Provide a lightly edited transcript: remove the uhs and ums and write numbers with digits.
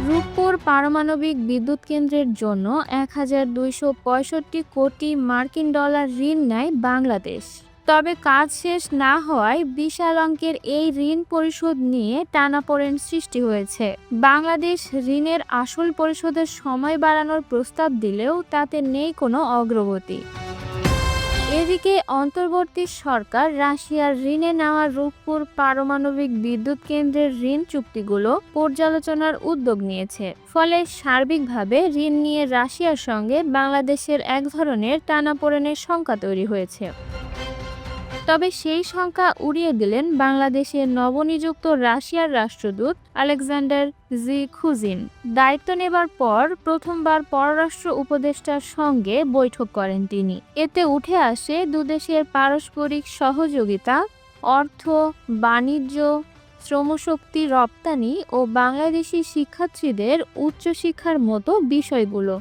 রূপপুর পারমাণবিক বিদ্যুৎ কেন্দ্রের জন্য ১,২৬৫ কোটি মার্কিন ডলার ঋণ নেয় বাংলাদেশ। তবে কাজ শেষ না হওয়ায় বিশাল অঙ্কের এই ঋণ পরিশোধ নিয়ে টানাপোড়েন সৃষ্টি হয়েছে। বাংলাদেশ ঋণের আসল পরিশোধের সময় বাড়ানোর প্রস্তাব দিলেও তাতে নেই কোনো অগ্রগতি। এদিকে অন্তর্বর্তী সরকার রাশিয়ার ঋণে নেওয়া রূপপুর পারমাণবিক বিদ্যুৎ কেন্দ্রের ঋণ চুক্তিগুলো পর্যালোচনার উদ্যোগ নিয়েছে। ফলে সার্বিকভাবে ঋণ নিয়ে রাশিয়ার সঙ্গে বাংলাদেশের এক ধরনের টানাপোড়েনের শঙ্কা তৈরি হয়েছে। তবে সেই শঙ্কা উড়িয়ে দিলেন বাংলাদেশের নবনিযুক্ত রাশিয়ার রাষ্ট্রদূত আলেকজান্ডার জি খুজিন। দায়িত্ব নেবার পর প্রথমবার পররাষ্ট্র উপদেষ্টার সঙ্গে বৈঠক করেন তিনি। এতে উঠে আসে দুদেশের পারস্পরিক সহযোগিতা, অর্থ, বাণিজ্য, শ্রমশক্তি রপ্তানি ও বাংলাদেশি শিক্ষার্থীদের উচ্চশিক্ষার মতো বিষয়গুলো।